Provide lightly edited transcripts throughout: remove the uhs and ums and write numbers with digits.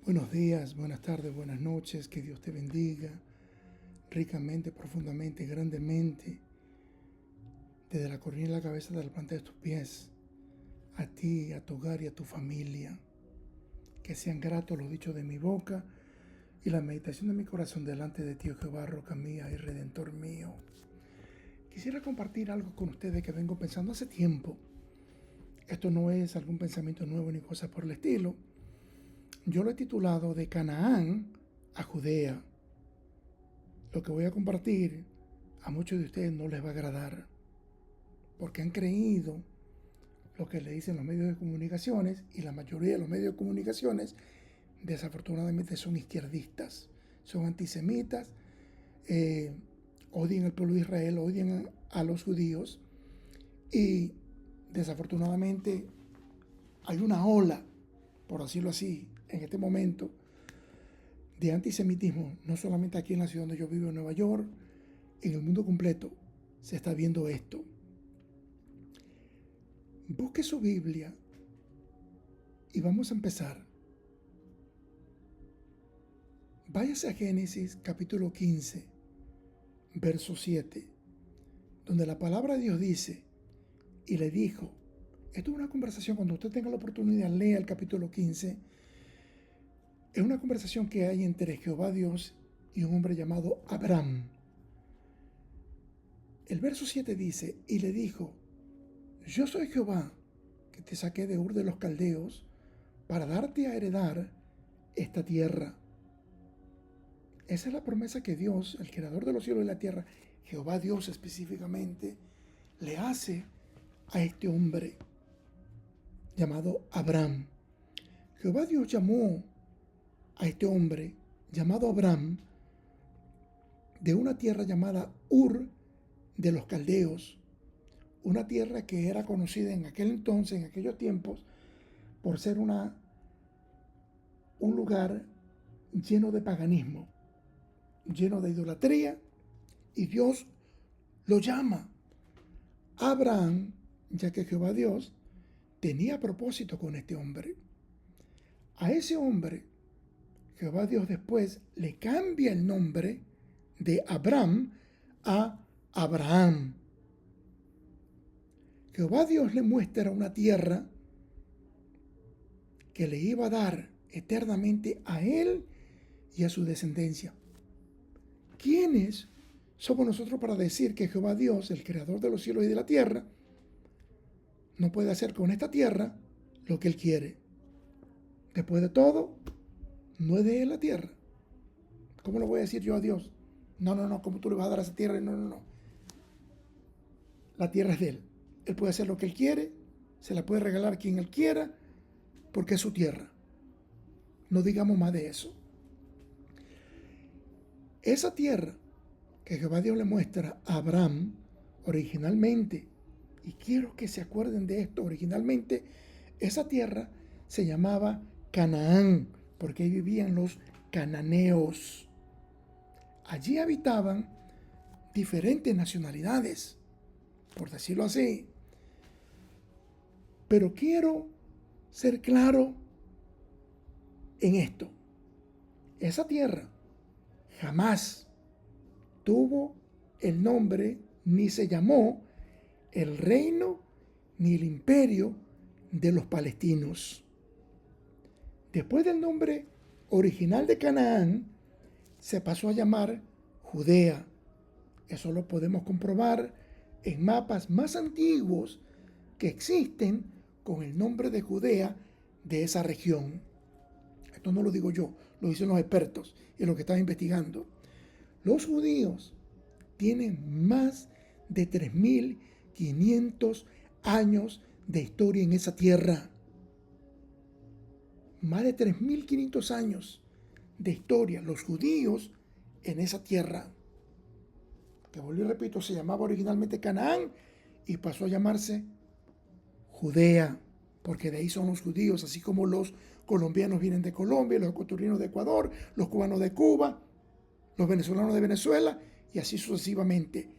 Buenos días, buenas tardes, buenas noches, que Dios te bendiga ricamente, profundamente, grandemente, desde la coronilla de la cabeza hasta la planta de tus pies, a ti, a tu hogar y a tu familia. Que sean gratos los dichos de mi boca y la meditación de mi corazón delante de ti, oh Jehová, roca mía y redentor mío. Quisiera compartir algo con ustedes que vengo pensando hace tiempo. Esto no es algún pensamiento nuevo ni cosa por el estilo. Yo lo he titulado De Canaán a Judea. Lo que voy a compartir a muchos de ustedes no les va a agradar, porque han creído lo que le dicen los medios de comunicaciones, y la mayoría de los medios de comunicaciones desafortunadamente son izquierdistas, son antisemitas, odian al pueblo de Israel, odian a los judíos, y desafortunadamente hay una ola, por decirlo así, en este momento, de antisemitismo, no solamente aquí en la ciudad donde yo vivo, en Nueva York, en el mundo completo se está viendo esto. Busque su Biblia y vamos a empezar. Váyase a Génesis capítulo 15, verso 7, donde la palabra de Dios dice, y le dijo, esto es una conversación, cuando usted tenga la oportunidad, lea el capítulo 15, es una conversación que hay entre Jehová Dios y un hombre llamado Abraham. El verso 7 dice, y le dijo, yo soy Jehová, que te saqué de Ur de los Caldeos, para darte a heredar esta tierra. Esa es la promesa que Dios, el creador de los cielos y la tierra, Jehová Dios específicamente, le hace a este hombre llamado Abraham. Jehová Dios llamó a este hombre llamado Abraham de una tierra llamada Ur de los Caldeos, una tierra que era conocida en aquel entonces, en aquellos tiempos, por ser un lugar lleno de paganismo, lleno de idolatría, y Dios lo llama Abraham, ya que Jehová Dios tenía propósito con este hombre. A ese hombre, Jehová Dios después le cambia el nombre de Abraham a Abraham. Jehová Dios le muestra una tierra que le iba a dar eternamente a él y a su descendencia. ¿Quiénes somos nosotros para decir que Jehová Dios, el creador de los cielos y de la tierra, no puede hacer con esta tierra lo que él quiere? Después de todo, no es de él la tierra. ¿Cómo lo voy a decir yo a Dios? No, ¿cómo tú le vas a dar a esa tierra? No. La tierra es de él. Él puede hacer lo que él quiere, se la puede regalar a quien él quiera, porque es su tierra. No digamos más de eso. Esa tierra que Jehová Dios le muestra a Abraham originalmente, y quiero que se acuerden de esto, originalmente esa tierra se llamaba Canaán, porque ahí vivían los cananeos. Allí habitaban diferentes nacionalidades, por decirlo así. Pero quiero ser claro en esto. Esa tierra jamás tuvo el nombre, ni se llamó el reino ni el imperio de los palestinos. Después del nombre original de Canaán, se pasó a llamar Judea. Eso lo podemos comprobar en mapas más antiguos que existen con el nombre de Judea de esa región. Esto no lo digo yo, lo dicen los expertos y los que están investigando. Los judíos tienen más de 3.500 años de historia en esa tierra. Más de 3.500 años de historia, los judíos en esa tierra. Que vuelvo y repito, se llamaba originalmente Canaán y pasó a llamarse Judea, porque de ahí son los judíos, así como los colombianos vienen de Colombia, los ecuatorianos de Ecuador, los cubanos de Cuba, los venezolanos de Venezuela, y así sucesivamente.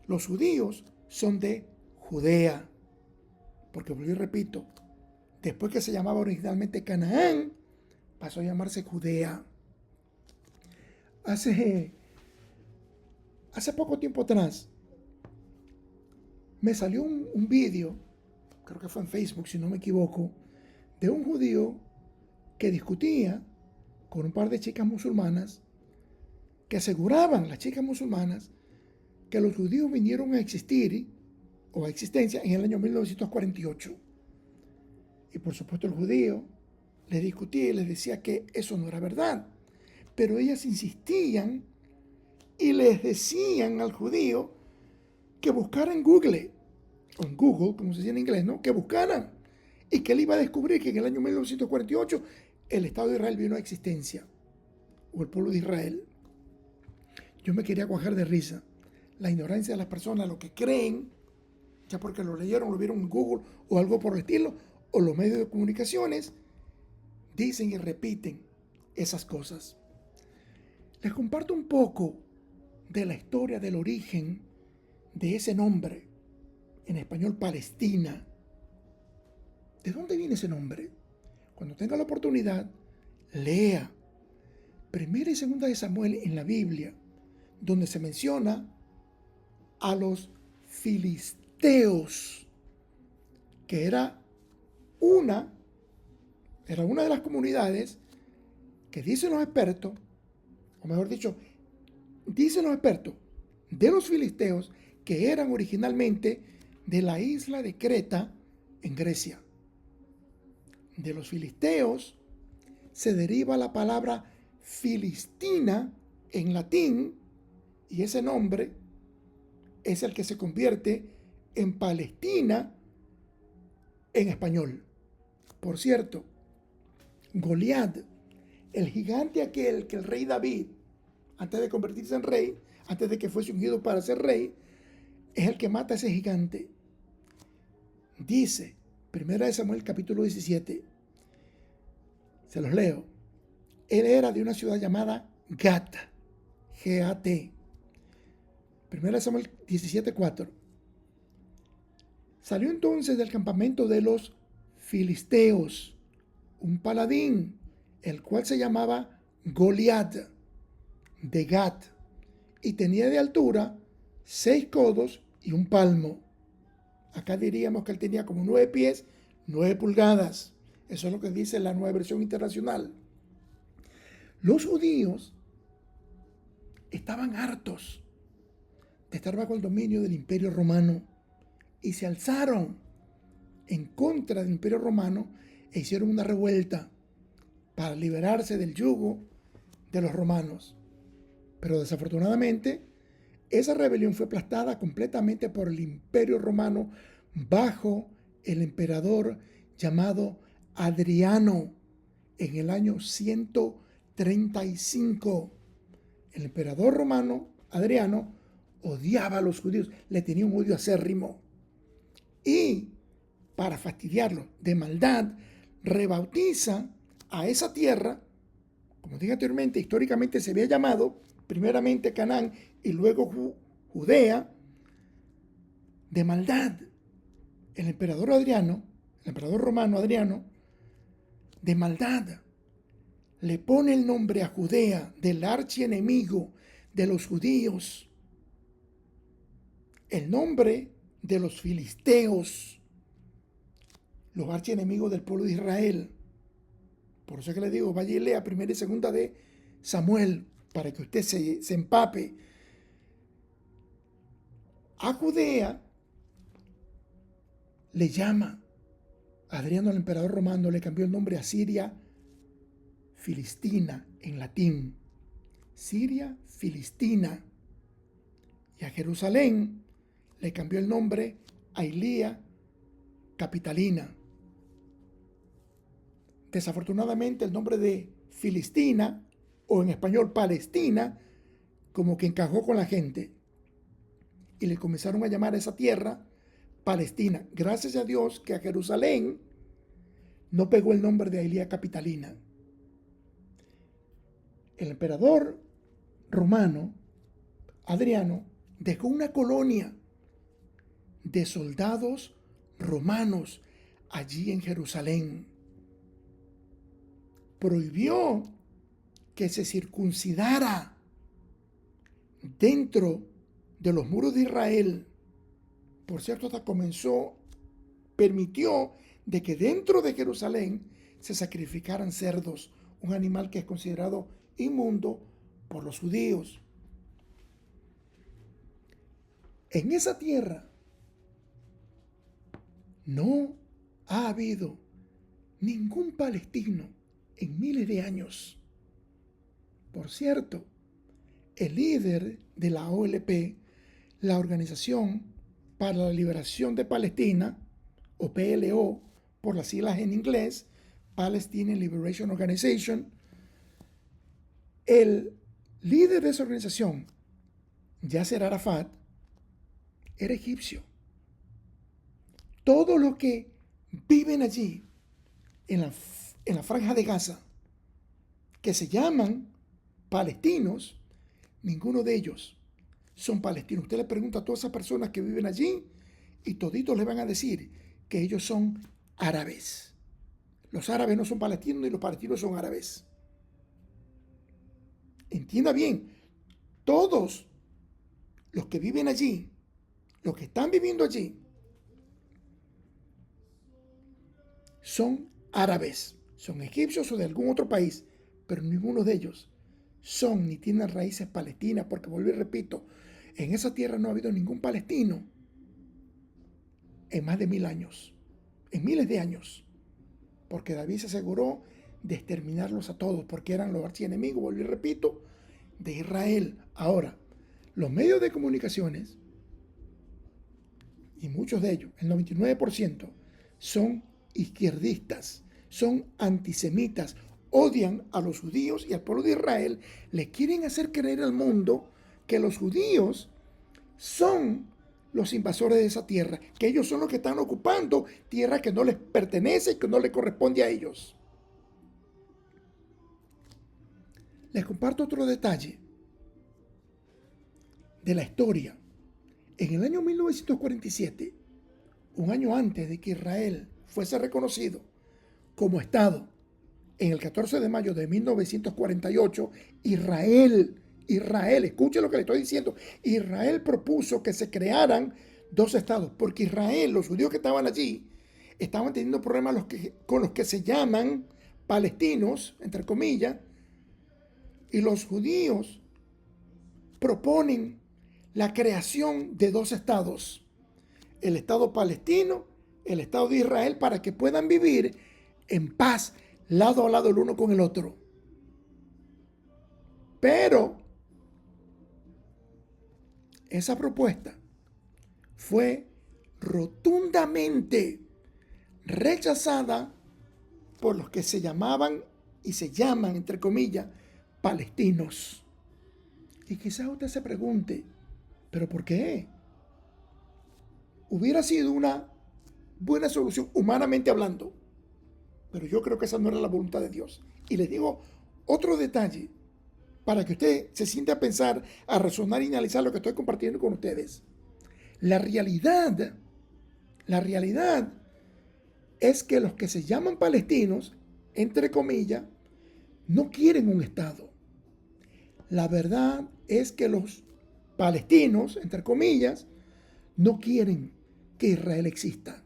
Los judíos son de Judea, porque vuelvo y repito, después que se llamaba originalmente Canaán, pasó a llamarse Judea. Hace poco tiempo atrás me salió un vídeo, creo que fue en Facebook si no me equivoco, de un judío que discutía con un par de chicas musulmanas que aseguraban, las chicas musulmanas, que los judíos vinieron a existir o a existencia en el año 1948. Y por supuesto el judío les discutía y les decía que eso no era verdad. Pero ellas insistían y les decían al judío que buscara en Google, o en Google, como se dice en inglés, ¿no? Que buscaran. Y que él iba a descubrir que en el año 1948 el Estado de Israel vino a existencia, o el pueblo de Israel. Yo me quería cuajar de risa. La ignorancia de las personas, lo que creen, ya porque lo leyeron, lo vieron en Google o algo por el estilo, o los medios de comunicaciones, dicen y repiten esas cosas. Les comparto un poco de la historia del origen de ese nombre, en español Palestina. ¿De dónde viene ese nombre? Cuando tenga la oportunidad, lea 1 y 2 de Samuel en la Biblia, donde se menciona a los filisteos, que era una de las comunidades que dicen los expertos, o mejor dicho, dicen los expertos de los filisteos que eran originalmente de la isla de Creta en Grecia. De los filisteos se deriva la palabra Filistina en latín, y ese nombre es el que se convierte en Palestina en español. Por cierto, Goliat, el gigante aquel que el rey David, antes de convertirse en rey, antes de que fuese ungido para ser rey, es el que mata a ese gigante. Dice, 1 Samuel capítulo 17, se los leo. Él era de una ciudad llamada Gat, G-A-T. 1 Samuel 17:4. Salió entonces del campamento de los filisteos un paladín, el cual se llamaba Goliat, de Gat, y tenía de altura 6 codos y un palmo. Acá diríamos que él tenía como 9 pies, 9 pulgadas. Eso es lo que dice la Nueva Versión Internacional. Los judíos estaban hartos de estar bajo el dominio del Imperio Romano y se alzaron en contra del Imperio Romano e hicieron una revuelta para liberarse del yugo de los romanos. Pero desafortunadamente, esa rebelión fue aplastada completamente por el Imperio Romano bajo el emperador llamado Adriano en el año 135. El emperador romano Adriano odiaba a los judíos, le tenía un odio acérrimo. Y para fastidiarlo de maldad, rebautiza a esa tierra, como dije anteriormente, históricamente se había llamado primeramente Canaán y luego Judea, de maldad. El emperador Adriano, el emperador romano Adriano, de maldad, le pone el nombre a Judea del archienemigo de los judíos, el nombre de los filisteos, los archienemigos del pueblo de Israel. Por eso es que le digo, vaya y lea 1 y 2 de Samuel, para que usted se empape. A Judea le llama, Adriano el emperador romano le cambió el nombre a Siria Filistina en latín. Siria Filistina. Y a Jerusalén le cambió el nombre a Aelia Capitalina. Desafortunadamente el nombre de Filistina, o en español Palestina, como que encajó con la gente y le comenzaron a llamar a esa tierra Palestina. Gracias a Dios que a Jerusalén no pegó el nombre de Aelia Capitalina. El emperador romano Adriano dejó una colonia de soldados romanos allí en Jerusalén. prohibió que se circuncidara dentro de los muros de Israel. Por cierto, hasta permitió de que dentro de Jerusalén se sacrificaran cerdos, un animal que es considerado inmundo por los judíos. En esa tierra no ha habido ningún palestino en miles de años. Por cierto, el líder de la OLP, la Organización para la Liberación de Palestina, o PLO, por las siglas en inglés, Palestinian Liberation Organization, el líder de esa organización, Yasser Arafat, era egipcio. Todos los que viven allí, en la franja de Gaza, que se llaman palestinos, ninguno de ellos son palestinos. Usted le pregunta a todas esas personas que viven allí y toditos le van a decir que ellos son árabes. Los árabes no son palestinos ni los palestinos son árabes. Entienda bien, todos los que viven allí, los que están viviendo allí, son árabes, son egipcios o de algún otro país, pero ninguno de ellos son ni tienen raíces palestinas, porque vuelvo y repito, en esa tierra no ha habido ningún palestino en más de 1000 años, en miles de años, porque David se aseguró de exterminarlos a todos, porque eran los archienemigos, vuelvo y repito, de Israel. Ahora, los medios de comunicaciones, y muchos de ellos, el 99%, son izquierdistas, son antisemitas, odian a los judíos y al pueblo de Israel, le quieren hacer creer al mundo que los judíos son los invasores de esa tierra, que ellos son los que están ocupando tierra que no les pertenece y que no les corresponde a ellos. Les comparto otro detalle de la historia. En el año 1947, un año antes de que Israel fuese reconocido como Estado, en el 14 de mayo de 1948, Israel, escuche lo que le estoy diciendo, Israel propuso que se crearan dos estados, porque Israel, los judíos que estaban allí, estaban teniendo problemas con los que se llaman palestinos, entre comillas, y los judíos proponen la creación de dos estados, el Estado palestino, el Estado de Israel, para que puedan vivir en paz, lado a lado el uno con el otro. Pero esa propuesta fue rotundamente rechazada por los que se llamaban y se llaman, entre comillas, palestinos. Y quizás usted se pregunte, ¿pero por qué? Hubiera sido una buena solución, humanamente hablando, pero yo creo que esa no era la voluntad de Dios. Y les digo otro detalle para que usted se siente a pensar, a razonar y analizar lo que estoy compartiendo con ustedes. La realidad es que los que se llaman palestinos, entre comillas, no quieren un Estado. La verdad es que los palestinos, entre comillas, no quieren que Israel exista.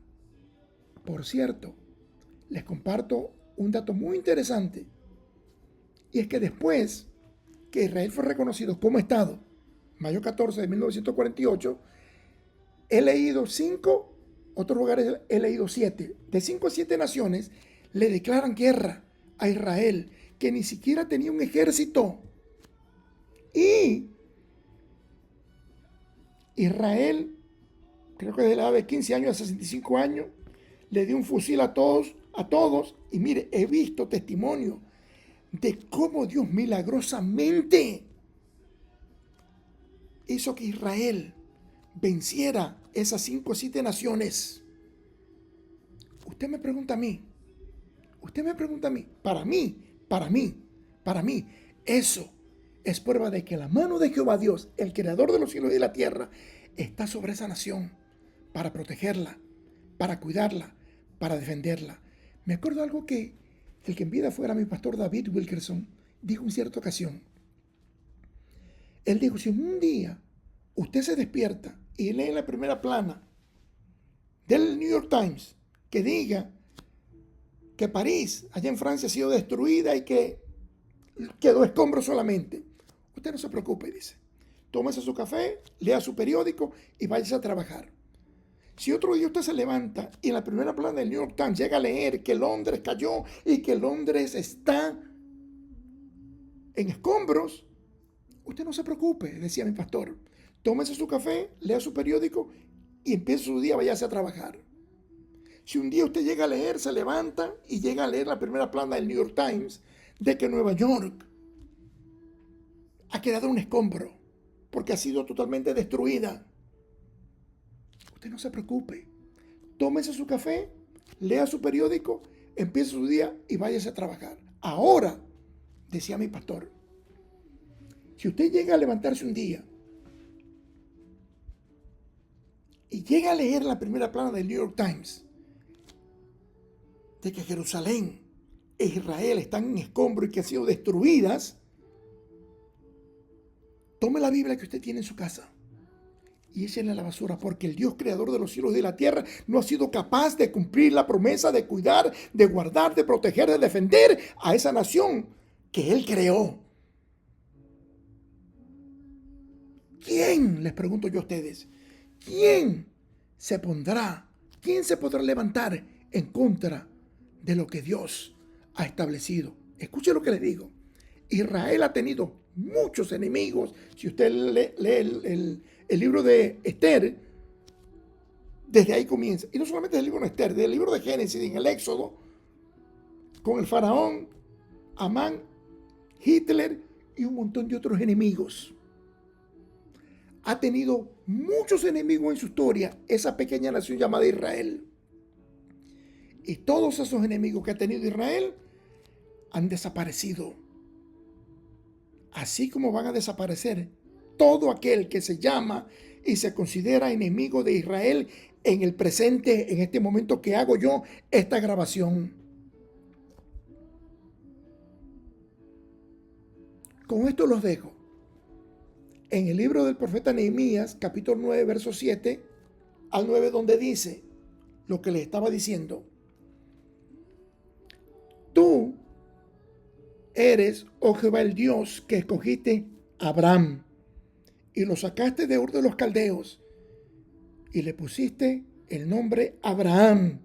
Por cierto, les comparto un dato muy interesante, y es que después que Israel fue reconocido como Estado, mayo 14 de 1948, he leído 5, otros lugares he leído 7, de 5 a 7 naciones le declaran guerra a Israel, que ni siquiera tenía un ejército. Y Israel, creo que de la edad de 15 años a 65 años, le dio un fusil a todos, y mire, he visto testimonio de cómo Dios milagrosamente hizo que Israel venciera esas 5 o 7 naciones. Usted me pregunta a mí, para mí, eso es prueba de que la mano de Jehová Dios, el creador de los cielos y de la tierra, está sobre esa nación para protegerla, para cuidarla, para defenderla. Me acuerdo algo que el que en vida fuera mi pastor David Wilkerson, dijo en cierta ocasión, él dijo, si un día usted se despierta y lee en la primera plana del New York Times que diga que París, allá en Francia, ha sido destruida y que quedó escombro solamente, usted no se preocupe, dice. Tómese su café, lea su periódico y váyase a trabajar. Si otro día usted se levanta y en la primera plana del New York Times llega a leer que Londres cayó y que Londres está en escombros, usted no se preocupe, decía mi pastor. Tómese su café, lea su periódico y empiece su día, váyase a trabajar. Si un día usted llega a leer, se levanta y llega a leer la primera plana del New York Times de que Nueva York ha quedado un escombro porque ha sido totalmente destruida, usted no se preocupe. Tómese su café, lea su periódico, empiece su día y váyase a trabajar. Ahora, decía mi pastor, si usted llega a levantarse un día y llega a leer la primera plana del New York Times de que Jerusalén e Israel están en escombro y que han sido destruidas, tome la Biblia que usted tiene en su casa y échenla a la basura, porque el Dios creador de los cielos y de la tierra no ha sido capaz de cumplir la promesa de cuidar, de guardar, de proteger, de defender a esa nación que Él creó. ¿Quién, les pregunto yo a ustedes, quién se podrá levantar en contra de lo que Dios ha establecido? Escuche lo que les digo. Israel ha tenido muchos enemigos. Si usted lee el libro de Esther, desde ahí comienza. Y no solamente del libro de Esther, del libro de Génesis, en el Éxodo, con el faraón, Amán, Hitler y un montón de otros enemigos. Ha tenido muchos enemigos en su historia, esa pequeña nación llamada Israel. Y todos esos enemigos que ha tenido Israel han desaparecido. Así como van a desaparecer todo aquel que se llama y se considera enemigo de Israel en el presente, en este momento que hago yo esta grabación. Con esto los dejo. En el libro del profeta Nehemías, capítulo 9, verso 7 al 9, donde dice lo que le estaba diciendo. Tú eres, oh Jehová, el Dios que escogiste a Abraham y lo sacaste de Ur de los Caldeos y le pusiste el nombre Abraham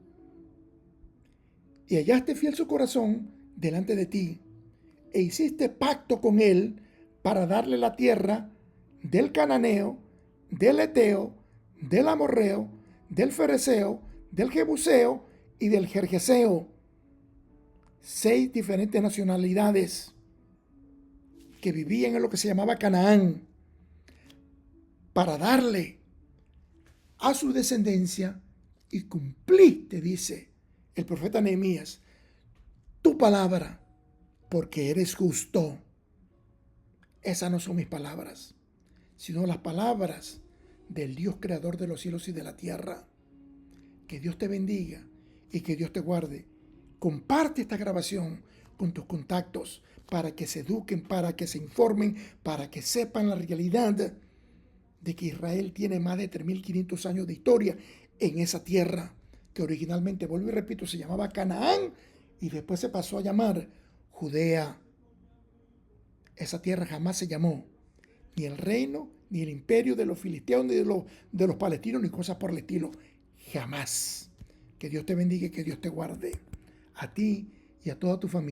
y hallaste fiel su corazón delante de ti e hiciste pacto con él para darle la tierra del cananeo, del eteo, del amorreo, del fereceo, del jebuseo y del gergeseo. 6 diferentes nacionalidades que vivían en lo que se llamaba Canaán, para darle a su descendencia, y cumpliste, dice el profeta Nehemías, tu palabra, porque eres justo. Esas no son mis palabras, sino las palabras del Dios creador de los cielos y de la tierra. Que Dios te bendiga y que Dios te guarde. Comparte esta grabación con tus contactos para que se eduquen, para que se informen, para que sepan la realidad de que Israel tiene más de 3.500 años de historia en esa tierra, que originalmente, vuelvo y repito, se llamaba Canaán y después se pasó a llamar Judea. Esa tierra jamás se llamó ni el reino, ni el imperio de los filisteos, ni de los palestinos, ni cosas por el estilo. Jamás. Que Dios te bendiga y que Dios te guarde. A ti y a toda tu familia.